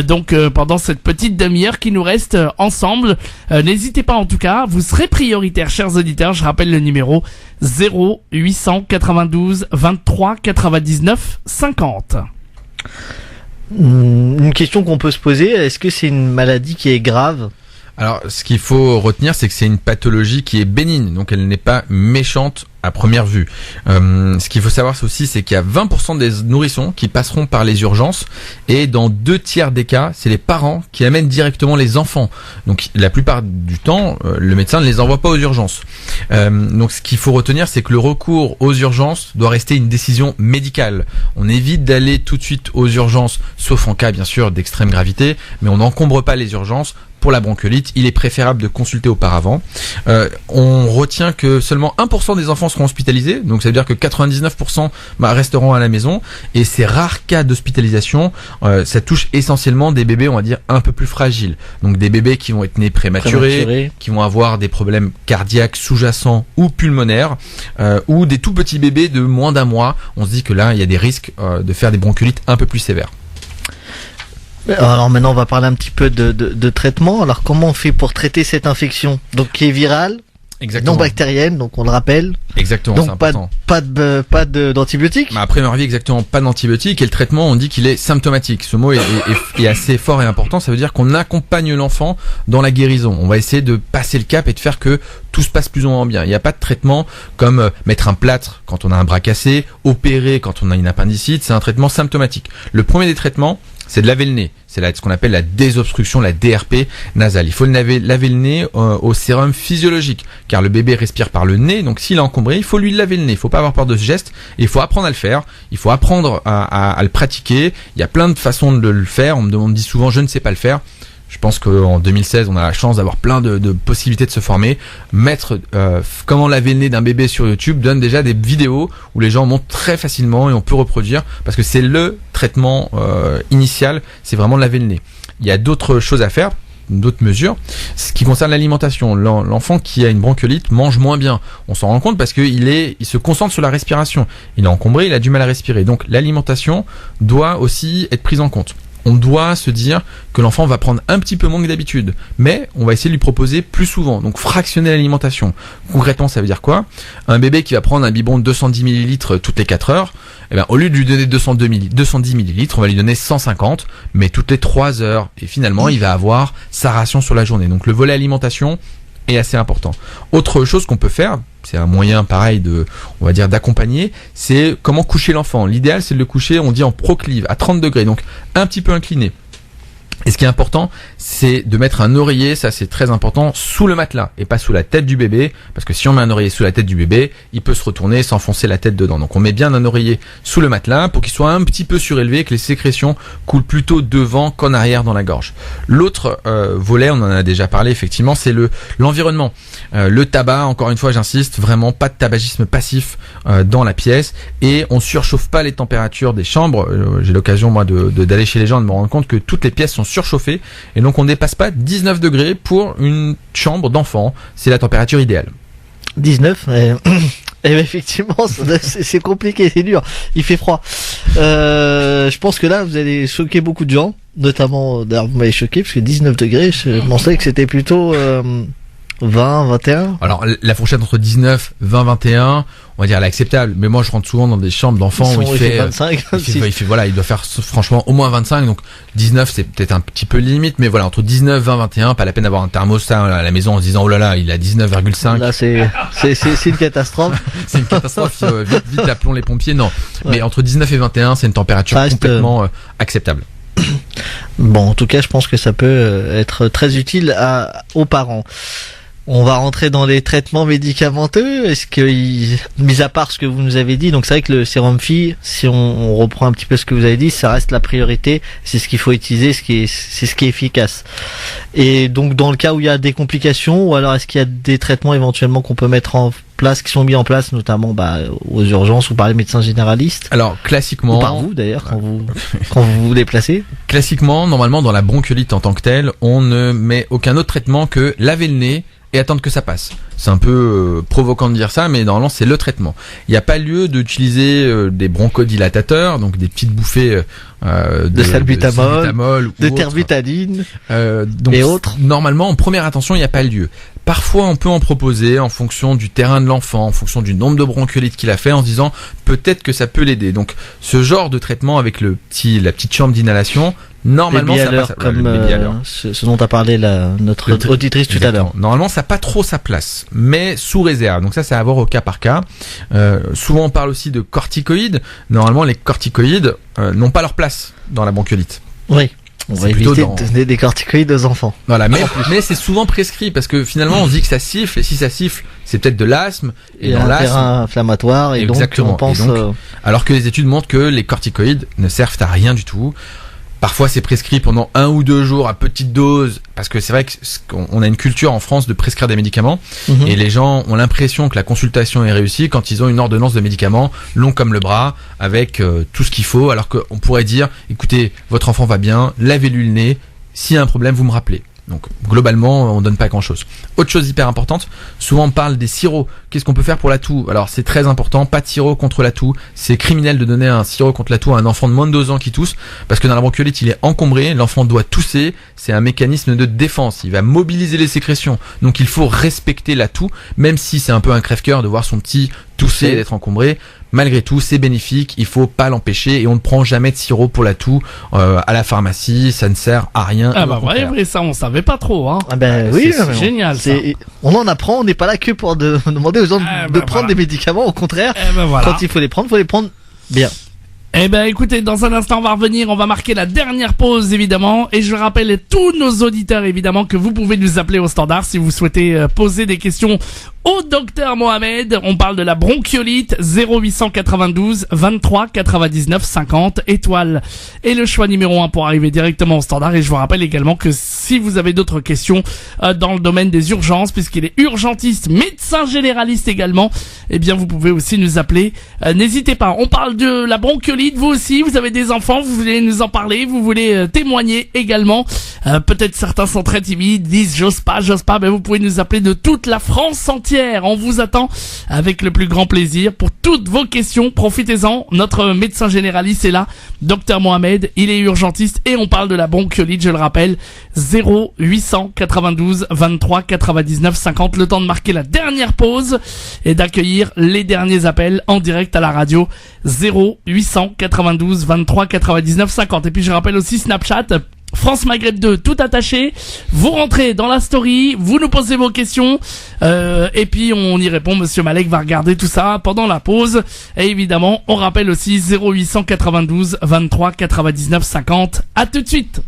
Donc, pendant cette petite demi-heure qui nous reste ensemble, n'hésitez pas en tout cas, vous serez prioritaire, chers auditeurs. Je rappelle le numéro 0892 23 99 50. Une question qu'on peut se poser, est-ce que c'est une maladie qui est grave? Alors, ce qu'il faut retenir, c'est que c'est une pathologie qui est bénigne, donc elle n'est pas méchante à première vue. Ce qu'il faut savoir aussi, c'est qu'il y a 20% des nourrissons qui passeront par les urgences, et dans 2/3 des cas, c'est les parents qui amènent directement les enfants. Donc la plupart du temps, le médecin ne les envoie pas aux urgences. Donc ce qu'il faut retenir, c'est que le recours aux urgences doit rester une décision médicale. On évite d'aller tout de suite aux urgences, sauf en cas bien sûr d'extrême gravité, mais on n'encombre pas les urgences. Pour la bronchiolite, il est préférable de consulter auparavant. On retient que seulement 1% des enfants seront hospitalisés, donc ça veut dire que 99% resteront à la maison. Et ces rares cas d'hospitalisation, ça touche essentiellement des bébés, on va dire, un peu plus fragiles. Donc des bébés qui vont être nés prématurés, qui vont avoir des problèmes cardiaques sous-jacents ou pulmonaires, ou des tout petits bébés de moins d'1 mois. On se dit que là, il y a des risques de faire des bronchiolites un peu plus sévères. Alors maintenant on va parler un petit peu de traitement. Alors comment on fait pour traiter cette infection, donc qui est virale, non bactérienne, donc on le rappelle. Exactement, donc c'est important. pas d'antibiotiques. À première vue, exactement, pas d'antibiotiques, et le traitement, on dit qu'il est symptomatique. Ce mot est assez fort et important. Ça veut dire qu'on accompagne l'enfant dans la guérison. On va essayer de passer le cap et de faire que tout se passe plus ou moins bien. Il n'y a pas de traitement comme mettre un plâtre quand on a un bras cassé, opérer quand on a une appendicite. C'est un traitement symptomatique. Le premier des traitements, c'est de laver le nez. C'est ce qu'on appelle la désobstruction, la DRP nasale. Il faut laver le nez au sérum physiologique, car le bébé respire par le nez, donc s'il est encombré, il faut lui laver le nez. Il faut pas avoir peur de ce geste, et il faut apprendre à le faire, il faut apprendre à le pratiquer. Il y a plein de façons de le faire. On me dit souvent, je ne sais pas le faire. Je pense qu'en 2016, on a la chance d'avoir plein de possibilités de se former. Mettre comment laver le nez d'un bébé sur YouTube donne déjà des vidéos où les gens montrent très facilement et on peut reproduire parce que c'est le traitement initial, c'est vraiment laver le nez. Il y a d'autres choses à faire, d'autres mesures. Ce qui concerne l'alimentation, l'enfant qui a une bronchiolite mange moins bien. On s'en rend compte parce qu'il se concentre sur la respiration. Il est encombré, il a du mal à respirer. Donc l'alimentation doit aussi être prise en compte. On doit se dire que l'enfant va prendre un petit peu moins que d'habitude, mais on va essayer de lui proposer plus souvent. Donc fractionner l'alimentation. Concrètement, ça veut dire quoi? Un bébé qui va prendre un biberon de 210 ml toutes les 4 heures, eh bien, au lieu de lui donner 210 ml, on va lui donner 150, mais toutes les 3 heures. Et finalement, il va avoir sa ration sur la journée. Donc le volet alimentation est assez important. Autre chose qu'on peut faire, c'est un moyen pareil on va dire d'accompagner, c'est comment coucher l'enfant. L'idéal, c'est de le coucher, on dit en proclive, à 30 degrés, donc un petit peu incliné. Et ce qui est important, c'est de mettre un oreiller, ça c'est très important, sous le matelas et pas sous la tête du bébé, parce que si on met un oreiller sous la tête du bébé, il peut se retourner et s'enfoncer la tête dedans. Donc on met bien un oreiller sous le matelas pour qu'il soit un petit peu surélevé, que les sécrétions coulent plutôt devant qu'en arrière dans la gorge. L'autre volet, on en a déjà parlé effectivement, c'est l'environnement. Le tabac, encore une fois j'insiste, vraiment pas de tabagisme passif dans la pièce, et on surchauffe pas les températures des chambres. J'ai l'occasion moi d'aller chez les gens, de me rendre compte que toutes les pièces sont surchauffées, et donc on ne dépasse pas 19 degrés pour une chambre d'enfant. C'est la température idéale. 19 et effectivement, c'est compliqué, c'est dur. Il fait froid. Je pense que là, vous allez choquer beaucoup de gens, notamment, d'ailleurs, vous m'avez choqué, parce que 19 degrés, je pensais que c'était plutôt 20, 21. Alors, la fourchette entre 19, 20, 21, on va dire elle est acceptable. Mais moi, je rentre souvent dans des chambres d'enfants où il fait 25. Il doit faire franchement au moins 25. Donc 19, c'est peut-être un petit peu limite, mais voilà, entre 19, 20, 21, pas la peine d'avoir un thermostat à la maison en se disant oh là là, il a 19,5. Là, c'est une catastrophe. C'est une catastrophe. Vite appelons les pompiers. Non, ouais. Mais entre 19 et 21, c'est une température complètement acceptable. Bon, en tout cas, je pense que ça peut être très utile aux parents. On va rentrer dans les traitements médicamenteux. Est-ce que, mis à part ce que vous nous avez dit, donc c'est vrai que le sérum Phi, si on reprend un petit peu ce que vous avez dit, ça reste la priorité. C'est ce qu'il faut utiliser, c'est ce qui est efficace. Et donc, dans le cas où il y a des complications, ou alors est-ce qu'il y a des traitements éventuellement qu'on peut mettre en place, qui sont mis en place, notamment aux urgences ou par les médecins généralistes? Alors classiquement, ou par vous d'ailleurs quand vous vous déplacez. Classiquement, normalement dans la bronchiolite en tant que telle, on ne met aucun autre traitement que laver le nez et attendre que ça passe. C'est un peu provoquant de dire ça, mais normalement c'est le traitement. Il n'y a pas lieu d'utiliser des bronchodilatateurs, donc des petites bouffées de salbutamol, de terbutaline et autres. Normalement, en première intention, il n'y a pas lieu. Parfois, on peut en proposer en fonction du terrain de l'enfant, en fonction du nombre de bronchiolites qu'il a fait, en se disant peut-être que ça peut l'aider. Donc, ce genre de traitement avec la petite chambre d'inhalation, normalement, ça passe. Comme ce dont a parlé notre auditrice tout à l'heure. Normalement, ça n'a pas trop sa place, mais sous réserve. Donc ça, c'est à voir au cas par cas. Souvent, on parle aussi de corticoïdes. Normalement, les corticoïdes n'ont pas leur place dans la bronchiolite. Oui. On va éviter de donner des corticoïdes aux enfants. Voilà, mais c'est souvent prescrit parce que finalement on se dit que ça siffle, et si ça siffle, c'est peut-être de l'asthme, et dans l'asthme, un terrain inflammatoire, et exactement. Donc on pense. Alors que les études montrent que les corticoïdes ne servent à rien du tout. Parfois, c'est prescrit pendant 1 ou 2 jours à petite dose, parce que c'est vrai qu'on a une culture en France de prescrire des médicaments, et les gens ont l'impression que la consultation est réussie quand ils ont une ordonnance de médicaments long comme le bras, avec tout ce qu'il faut, alors qu'on pourrait dire, écoutez, votre enfant va bien, lavez-lui le nez, s'il y a un problème, vous me rappelez. Donc globalement, on donne pas grand-chose. Autre chose hyper importante, souvent on parle des sirops. Qu'est-ce qu'on peut faire pour la toux? Alors c'est très important, pas de sirop contre la toux. C'est criminel de donner un sirop contre la toux à un enfant de moins de 2 ans qui tousse, parce que dans la bronchiolite, il est encombré, l'enfant doit tousser, c'est un mécanisme de défense, il va mobiliser les sécrétions. Donc il faut respecter la toux, même si c'est un peu un crève-cœur de voir son petit tousser et d'être encombré. Malgré tout, c'est bénéfique, il faut pas l'empêcher, et on ne prend jamais de sirop pour la toux à la pharmacie, ça ne sert à rien. Ah bah ouais, ça on savait pas trop, hein. Ah ben oui, c'est génial. Ça. On en apprend, on n'est pas là que pour demander aux gens de prendre des médicaments, au contraire, voilà. Quand il faut les prendre bien. Eh ben écoutez, dans un instant on va revenir, on va marquer la dernière pause évidemment, et je rappelle à tous nos auditeurs évidemment que vous pouvez nous appeler au standard si vous souhaitez poser des questions au docteur Mohamed. On parle de la bronchiolite, 0892 23 99 50 étoiles et le choix numéro 1 pour arriver directement au standard. Et je vous rappelle également que si vous avez d'autres questions dans le domaine des urgences, puisqu'il est urgentiste, médecin généraliste également, eh bien vous pouvez aussi nous appeler. N'hésitez pas, on parle de la bronchiolite. Vous aussi, vous avez des enfants, vous voulez nous en parler, vous voulez témoigner également. Peut-être certains sont très timides, disent j'ose pas, mais vous pouvez nous appeler de toute la France entière. On vous attend avec le plus grand plaisir pour toutes vos questions. Profitez-en, notre médecin généraliste est là, Dr Mohamed, il est urgentiste et on parle de la bronchiolite, je le rappelle, 0892 23 99 50, le temps de marquer la dernière pause et d'accueillir les derniers appels en direct à la radio, 0892 23 99 50. Et puis je rappelle aussi Snapchat, France Maghreb 2, tout attaché. Vous rentrez dans la story, vous nous posez vos questions, et puis on y répond. Monsieur Malek va regarder tout ça pendant la pause. Et évidemment, on rappelle aussi 0892 23 99 50. À tout de suite.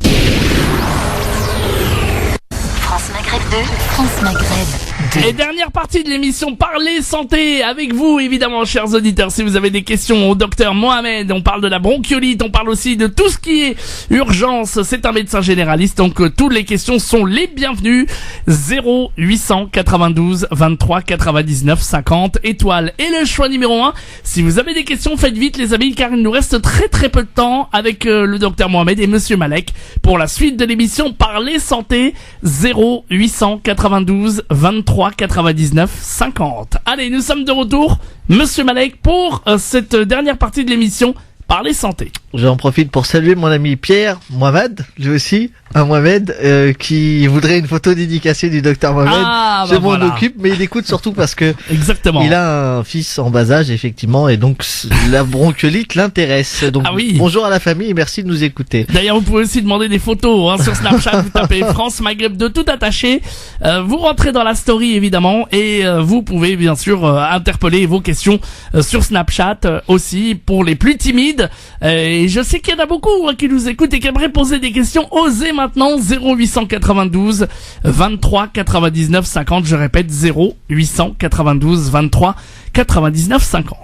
France Maghreb 2, France Maghreb 2. Et dernière partie de l'émission Parler Santé avec vous, évidemment, chers auditeurs. Si vous avez des questions au docteur Mohamed, on parle de la bronchiolite, on parle aussi de tout ce qui est urgence. C'est un médecin généraliste, donc toutes les questions sont les bienvenues. 0892 23 99 50 étoiles. Et le choix numéro 1, si vous avez des questions, faites vite les amis, car il nous reste très très peu de temps avec le docteur Mohamed et monsieur Malek pour la suite de l'émission Parler Santé. 0892 23 99 50. Allez, nous sommes de retour, monsieur Malek, pour cette dernière partie de l'émission Parler Santé. J'en profite pour saluer mon ami Pierre Mohamed, lui aussi, un Mohamed qui voudrait une photo dédicacée du docteur Mohamed. Ah, je m'en occupe, mais il écoute surtout parce que exactement. Il a un fils en bas âge, effectivement, et donc la bronchiolite l'intéresse. Donc bonjour à la famille et merci de nous écouter. D'ailleurs, vous pouvez aussi demander des photos sur Snapchat. Vous tapez France Maghreb 2 tout attaché. Vous rentrez dans la story évidemment et vous pouvez bien sûr interpeller vos questions sur Snapchat aussi pour les plus timides. Et je sais qu'il y en a beaucoup qui nous écoutent et qui aimeraient poser des questions. Osez maintenant, 0892 23 99 50. Je répète, 0892 23 99 50.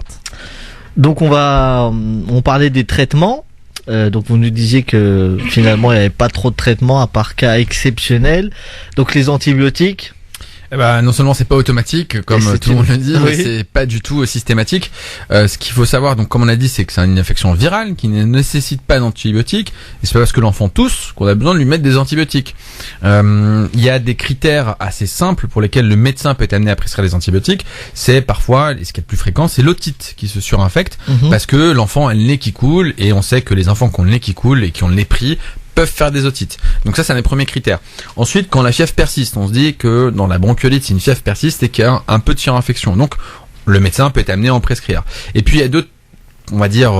Donc on parlait des traitements. Donc vous nous disiez que finalement il n'y avait pas trop de traitements à part cas exceptionnels. Donc les antibiotiques. Eh ben, non seulement c'est pas automatique, comme tout le monde le dit, mais c'est pas du tout systématique. Ce qu'il faut savoir, donc comme on a dit, c'est que c'est une infection virale qui ne nécessite pas d'antibiotiques. Et c'est pas parce que l'enfant tousse qu'on a besoin de lui mettre des antibiotiques. Il y a des critères assez simples pour lesquels le médecin peut être amené à prescrire des antibiotiques. C'est parfois, et ce qui est le plus fréquent, c'est l'otite qui se surinfecte parce que l'enfant a le nez qui coule et on sait que les enfants qui ont le nez qui coule et qui ont le nez pris peuvent faire des otites. Donc ça, c'est un des premiers critères. Ensuite, quand la fièvre persiste, on se dit que dans la bronchiolite, si une fièvre persiste et qu'il y a un peu de surinfection. Donc, le médecin peut être amené à en prescrire. Et puis, il y a d'autres, on va dire,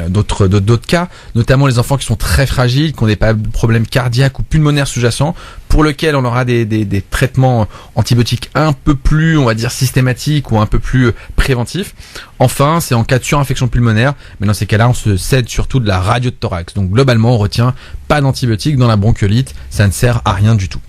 d'autres cas, notamment les enfants qui sont très fragiles, qui ont des problèmes cardiaques ou pulmonaires sous-jacents, pour lesquels on aura des traitements antibiotiques un peu plus, on va dire, systématiques ou un peu plus préventifs. Enfin, c'est en cas de surinfection pulmonaire, mais dans ces cas-là, on se cède surtout de la radio de thorax. Donc globalement, on retient pas d'antibiotiques dans la bronchiolite, ça ne sert à rien du tout.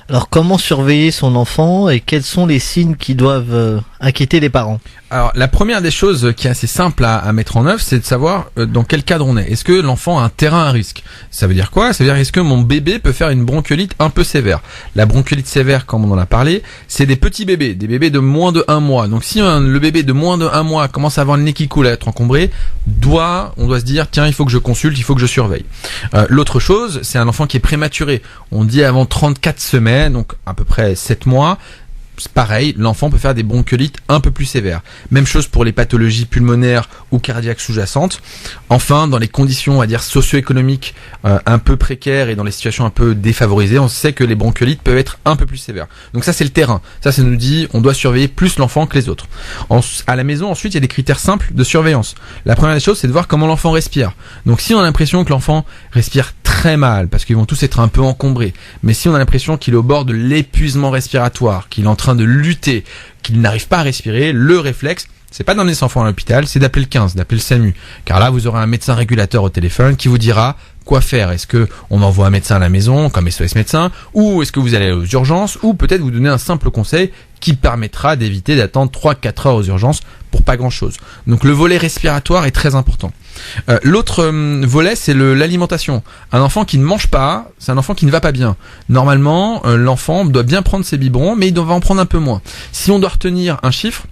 Alors comment surveiller son enfant et quels sont les signes qui doivent inquiéter les parents? Alors la première des choses qui est assez simple à mettre en œuvre, c'est de savoir dans quel cadre on est. Est-ce que l'enfant a un terrain à risque? Ça veut dire quoi? Ça veut dire est-ce que mon bébé peut faire une bronchiolite un peu sévère? La bronchiolite sévère, comme on en a parlé, c'est des petits bébés, des bébés de moins de 1 mois. Donc si le bébé de moins de 1 mois commence à avoir le nez qui coule, à être encombré, on doit se dire tiens, il faut que je consulte, il faut que je surveille. L'autre chose, c'est un enfant qui est prématuré. On dit avant 34 semaines, donc à peu près 7 mois. Pareil, l'enfant peut faire des bronchiolites un peu plus sévères. Même chose pour les pathologies pulmonaires ou cardiaques sous-jacentes. Enfin, dans les conditions, on va dire, socio-économiques un peu précaires et dans les situations un peu défavorisées, on sait que les bronchiolites peuvent être un peu plus sévères. Donc ça, c'est le terrain. Ça nous dit, on doit surveiller plus l'enfant que les autres. À la maison, ensuite, il y a des critères simples de surveillance. La première des choses, c'est de voir comment l'enfant respire. Donc si on a l'impression que l'enfant respire très mal, parce qu'ils vont tous être un peu encombrés, mais si on a l'impression qu'il est au bord de l'épuisement respiratoire, qu'il est en train de lutter, qu'il n'arrive pas à respirer, le réflexe, c'est pas d'emmener ses enfants à l'hôpital, c'est d'appeler le 15, d'appeler le SAMU. Car là, vous aurez un médecin régulateur au téléphone qui vous dira quoi faire. Est-ce que on envoie un médecin à la maison, comme SOS médecin, ou est-ce que vous allez aux urgences, ou peut-être vous donner un simple conseil qui permettra d'éviter d'attendre 3-4 heures aux urgences pour pas grand-chose. Donc le volet respiratoire est très important. L'autre volet, c'est l'alimentation. Un enfant qui ne mange pas, c'est un enfant qui ne va pas bien. Normalement, l'enfant doit bien prendre ses biberons, mais il doit en prendre un peu moins. Si on doit retenir un chiffre,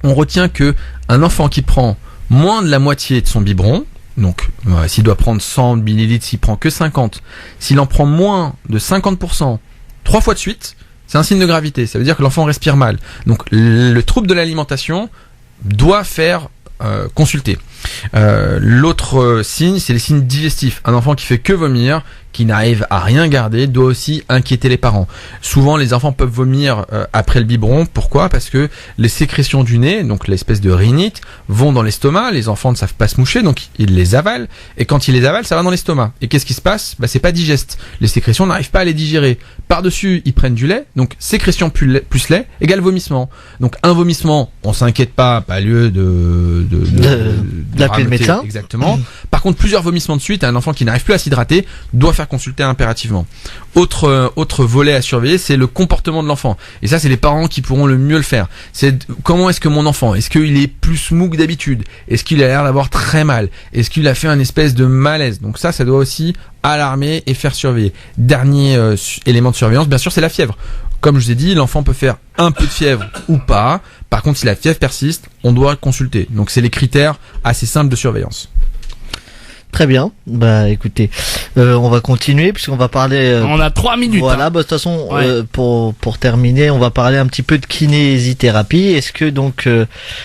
on retient que un enfant qui prend moins de la moitié de son biberon, donc s'il doit prendre 100 ml, s'il prend que 50, s'il en prend moins de 50%, 3 fois de suite, c'est un signe de gravité. Ça veut dire que l'enfant respire mal. Donc le trouble de l'alimentation doit faire consulter. L'autre signe, c'est les signes digestifs. Un enfant qui fait que vomir, qui n'arrive à rien garder, doit aussi inquiéter les parents. Souvent, les enfants peuvent vomir après le biberon. Pourquoi ? Parce que les sécrétions du nez, donc l'espèce de rhinite, vont dans l'estomac. Les enfants ne savent pas se moucher, donc ils les avalent. Et quand ils les avalent, ça va dans l'estomac. Et qu'est-ce qui se passe ? C'est pas digeste. Les sécrétions n'arrivent pas à les digérer. Par-dessus, ils prennent du lait. Donc sécrétion plus lait égale vomissement. Donc un vomissement, on s'inquiète pas lieu d'appeler le médecin. Exactement. Par contre, plusieurs vomissements de suite, un enfant qui n'arrive plus à s'hydrater doit faire consulter impérativement. Autre volet à surveiller, c'est le comportement de l'enfant. Et ça, c'est les parents qui pourront le mieux le faire. C'est comment est-ce que mon enfant, est-ce qu'il est plus mou que d'habitude ? Est-ce qu'il a l'air d'avoir très mal ? Est-ce qu'il a fait un espèce de malaise ? Donc ça doit aussi alarmer et faire surveiller. Dernier élément de surveillance, bien sûr, c'est la fièvre. Comme je vous ai dit, l'enfant peut faire un peu de fièvre ou pas. Par contre, si la fièvre persiste, on doit consulter. Donc c'est les critères assez simples de surveillance. Très bien. Écoutez, on va continuer puisqu'on va parler. On a 3 minutes. Voilà. De toute façon, pour terminer, on va parler un petit peu de kinésithérapie. Est-ce que donc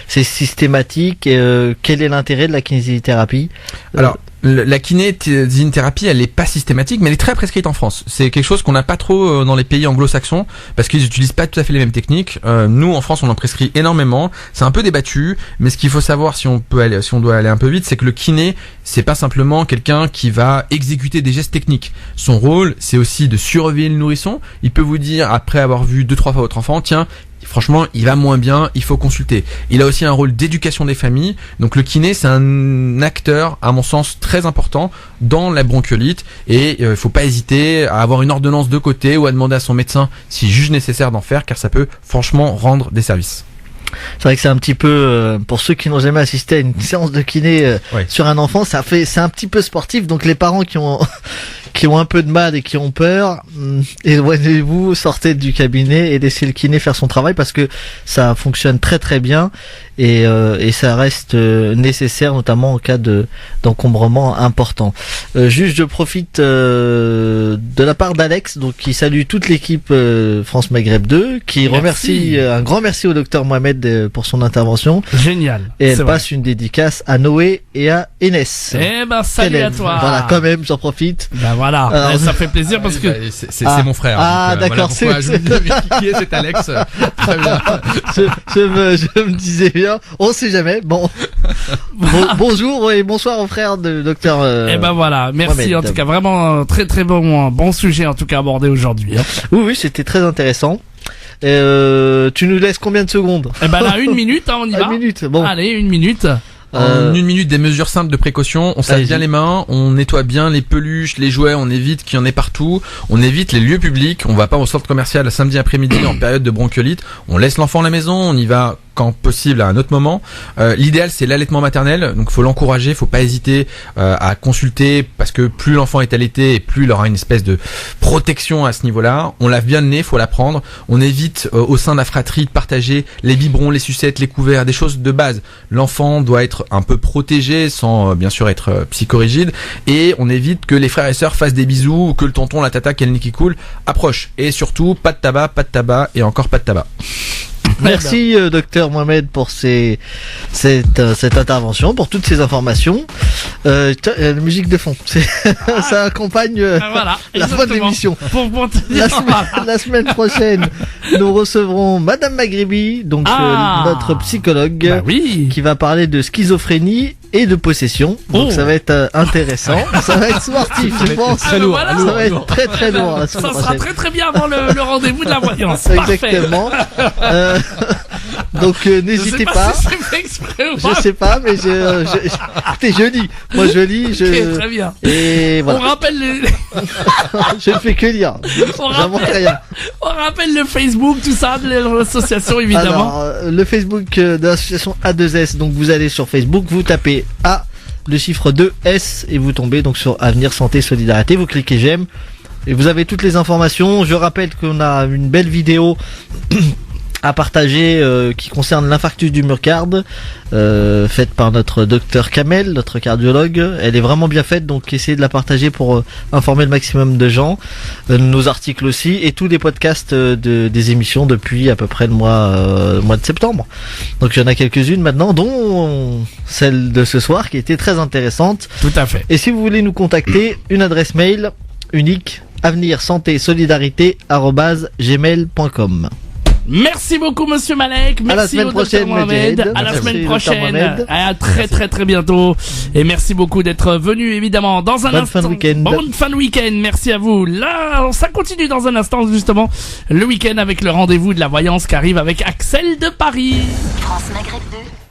c'est systématique ? Quel est l'intérêt de la kinésithérapie ? Alors, la kinésithérapie, elle est pas systématique, mais elle est très prescrite en France. C'est quelque chose qu'on n'a pas trop dans les pays anglo-saxons, parce qu'ils utilisent pas tout à fait les mêmes techniques. Nous, en France, on en prescrit énormément. C'est un peu débattu, mais ce qu'il faut savoir, si on doit aller un peu vite, c'est que le kiné, c'est pas simplement quelqu'un qui va exécuter des gestes techniques. Son rôle, c'est aussi de surveiller le nourrisson. Il peut vous dire, après avoir vu 2-3 fois votre enfant, tiens, franchement, il va moins bien, il faut consulter. Il a aussi un rôle d'éducation des familles. Donc le kiné, c'est un acteur, à mon sens, très important dans la bronchiolite. Et il faut pas hésiter à avoir une ordonnance de côté ou à demander à son médecin s'il juge nécessaire d'en faire, car ça peut franchement rendre des services. C'est vrai que c'est un petit peu, pour ceux qui n'ont jamais assisté à une séance de kiné sur un enfant, c'est un petit peu sportif. Donc les parents qui ont un peu de mal et qui ont peur, éloignez-vous, sortez du cabinet et laissez le kiné faire son travail, parce que ça fonctionne très très bien et ça reste nécessaire, notamment en cas d'encombrement important. Juste, je profite de la part d'Alex, donc qui salue toute l'équipe France Maghreb 2, qui remercie un grand merci au docteur Mohamed pour son intervention. Génial. Et elle passe une dédicace à Noé et à Enes. Salut à toi. Voilà, quand même, j'en profite. Voilà. Alors, ça fait plaisir parce que c'est mon frère. D'accord. Voilà, je me disais qui est cet Alex. Très bien. je me disais bien. On sait jamais. Bon. Bonjour et bonsoir aux frères de docteur. Voilà. Merci Mohamed. en tout cas, vraiment très très bon sujet en tout cas abordé aujourd'hui. Oui, c'était très intéressant. Tu nous laisses combien de secondes ? Là, 1 minute, on y va. 1 minute. Bon. Allez, 1 minute. En 1 minute, des mesures simples de précaution. On se lave bien les mains, on nettoie bien les peluches, les jouets, on évite qu'il y en ait partout. On évite les lieux publics. On va pas au centre commercial le samedi après-midi en période de bronchiolite. On laisse l'enfant à la maison, on y va quand possible à un autre moment. L'idéal, c'est l'allaitement maternel, donc faut l'encourager, faut pas hésiter à consulter, parce que plus l'enfant est allaité et plus il aura une espèce de protection à ce niveau-là. On lave bien le nez, faut l'apprendre. On évite au sein de la fratrie de partager les biberons, les sucettes, les couverts, des choses de base. L'enfant doit être un peu protégé sans bien sûr être psychorigide, et on évite que les frères et sœurs fassent des bisous, ou que le tonton, la tata qui a le nez qui coule approche. Et surtout, pas de tabac et encore pas de tabac. Merci docteur Mohamed pour cette intervention, pour toutes ces informations. La musique de fond, ça accompagne la fin de l'émission. La semaine prochaine, nous recevrons Madame Maghribi, donc notre psychologue, qui va parler de schizophrénie et de possession. Donc ça va être intéressant, ça va être sportif, je pense. Très lourd. Ça va être très très lourd la semaine prochaine. Ça sera très très bien avant le rendez-vous de la voyance. Exactement. Donc Je sais n'hésitez pas. si c'est fait exprès ou pas. Je sais pas, mais écoutez, je lis. Moi je lis, Ok, très bien. et On voilà. rappelle le... Je ne fais que lire. On J'invente rappelle... rien. On rappelle le Facebook, tout ça, de l'association, évidemment. Alors, le Facebook de l'association A2S, donc vous allez sur Facebook, vous tapez A, le chiffre 2S, et vous tombez donc sur Avenir Santé Solidarité, vous cliquez j'aime, et vous avez toutes les informations. Je rappelle qu'on a une belle vidéo à partager qui concerne l'infarctus du myocarde, faite par notre docteur Kamel, notre cardiologue. Elle est vraiment bien faite, donc essayez de la partager pour informer le maximum de gens. Nos articles aussi, et tous les podcasts des émissions depuis à peu près le mois de septembre. Donc il y en a quelques-unes maintenant, dont celle de ce soir qui était très intéressante. Tout à fait. Et si vous voulez nous contacter, une adresse mail unique, avenirsantéSolidarité@gmail.com. Merci beaucoup, monsieur Malek. Merci À la semaine au docteur prochaine, Mohamed. Majed. À la Merci, semaine docteur prochaine. Mohamed. À très bientôt. Et merci beaucoup d'être venu, évidemment. Dans un Bonne instant. fin de week-end. Bonne fin de week-end. Merci à vous. Là, ça continue dans un instant, justement. Le week-end avec le rendez-vous de la voyance qui arrive avec Axel de Paris. France Maghreb 2.